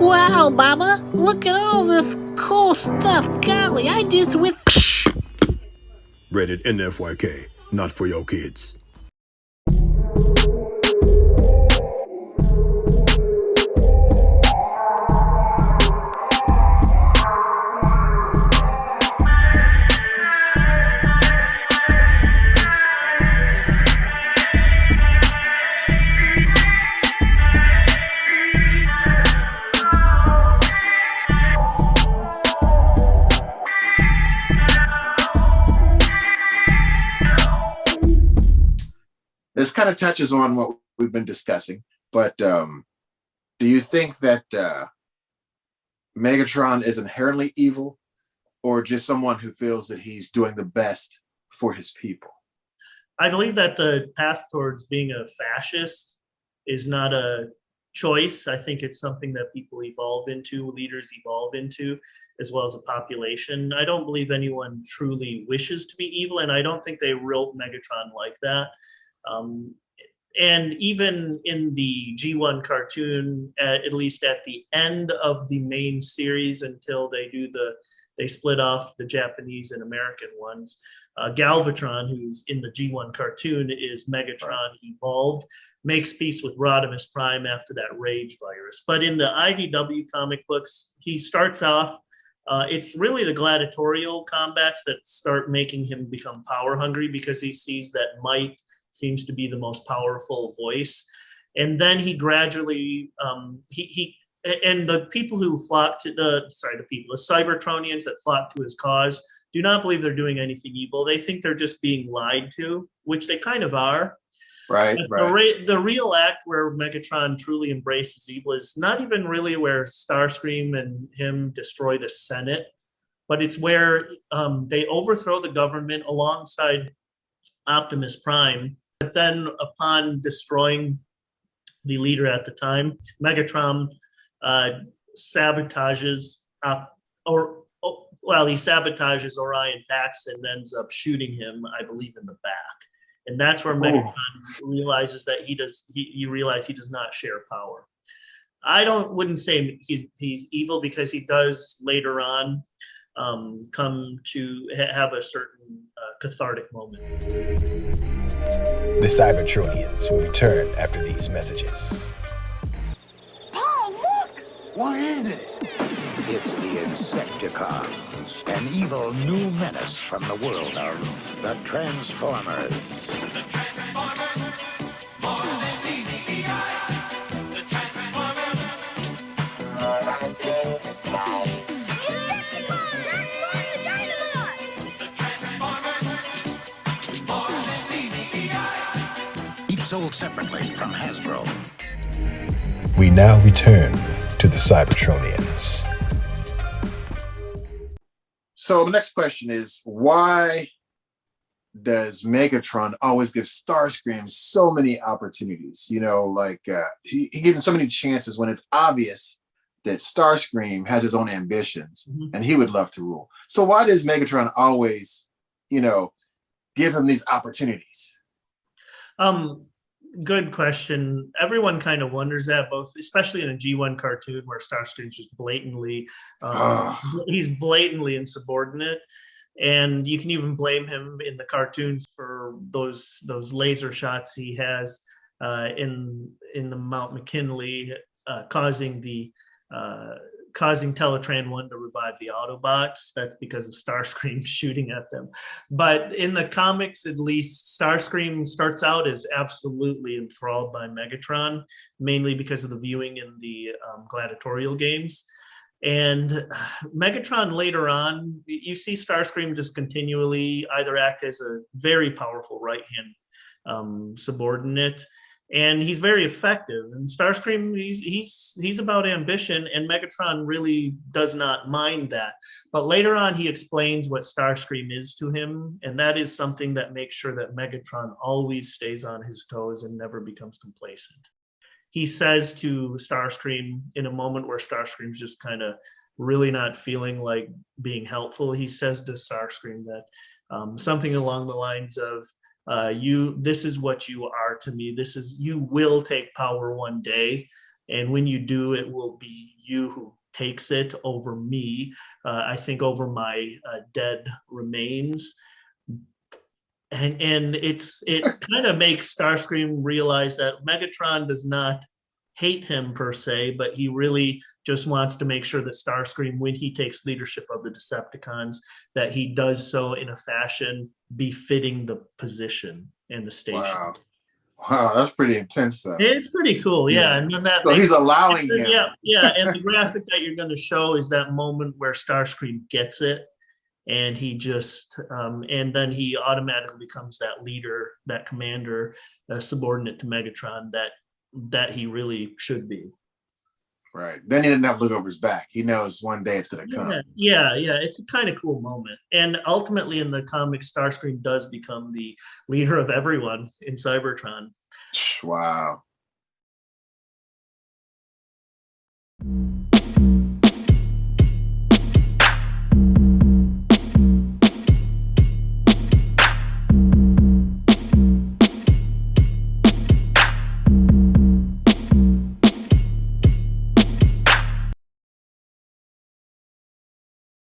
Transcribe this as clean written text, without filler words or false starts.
Wow, Mama, look at all this cool stuff. Golly, I just with. Rated NFYK, not for your kids. This kind of touches on what we've been discussing, but do you think that Megatron is inherently evil, or just someone who feels that he's doing the best for his people? I believe that the path towards being a fascist is not a choice. I think it's something that people evolve into, leaders evolve into, as well as a population. I don't believe anyone truly wishes to be evil, and I don't think they wrote Megatron like that. And even in the G1 cartoon, at least at the end of the main series, until they split off the Japanese and American ones, Galvatron, who's in the G1 cartoon, is Megatron evolved, makes peace with Rodimus Prime after that rage virus. But in the IDW comic books, he starts off, it's really the gladiatorial combats that start making him become power hungry, because he sees that might seems to be the most powerful voice. And then he gradually, and the people who flock to the Cybertronians that flock to his cause do not believe they're doing anything evil. They think they're just being lied to, which they kind of are. Right, right. The real act where Megatron truly embraces evil is not even really where Starscream and him destroy the Senate, but it's where they overthrow the government alongside Optimus Prime. But then upon destroying the leader at the time, Megatron sabotages, he sabotages Orion Pax and ends up shooting him, I believe, in the back. And that's where Megatron realizes that he does not share power. I wouldn't say he's evil, because he does later on come to have a certain cathartic moment. The Cybertronians will return after these messages. Oh, look! What is it? It's the Insecticons, an evil new menace from the world of the Transformers. The Transformers, more than DDI. The Transformers. Sold separately from Hasbro. We now return to the Cybertronians. So the next question is, why does Megatron always give Starscream so many opportunities? You know, like he gives him so many chances when it's obvious that Starscream has his own ambitions and he would love to rule. So why does Megatron always, give him these opportunities? Good question. Everyone kind of wonders that, especially in a G1 cartoon where Starscream's just blatantly, he's blatantly insubordinate. And you can even blame him in the cartoons for those laser shots he has in the Mount McKinley, causing Teletran 1 to revive the Autobots. That's because of Starscream shooting at them. But in the comics, at least, Starscream starts out as absolutely enthralled by Megatron, mainly because of the viewing in the gladiatorial games. And Megatron later on, you see Starscream just continually either act as a very powerful right-hand subordinate, and he's very effective. And Starscream, he's about ambition, and Megatron really does not mind that. But later on, he explains what Starscream is to him, and that is something that makes sure that Megatron always stays on his toes and never becomes complacent. He says to Starscream, in a moment where Starscream's just kind of really not feeling like being helpful, he says to Starscream that something along the lines of, this is what you are to me. You will take power one day. And when you do, it will be you who takes it over me. I think over my dead remains. And it kind of makes Starscream realize that Megatron does not hate him per se, but he really just wants to make sure that Starscream, when he takes leadership of the Decepticons, that he does so in a fashion befitting the position and the station. Wow, that's pretty intense, though. It's pretty cool, yeah. And then so he's allowing him. Yeah. And the graphic that you're going to show is that moment where Starscream gets it, and he just, and then he automatically becomes that leader, that commander, subordinate to Megatron that he really should be. Right. Then he didn't have to look over his back. He knows one day it's going to come. Yeah. It's a kind of cool moment. And ultimately in the comics, Starscream does become the leader of everyone in Cybertron. Wow.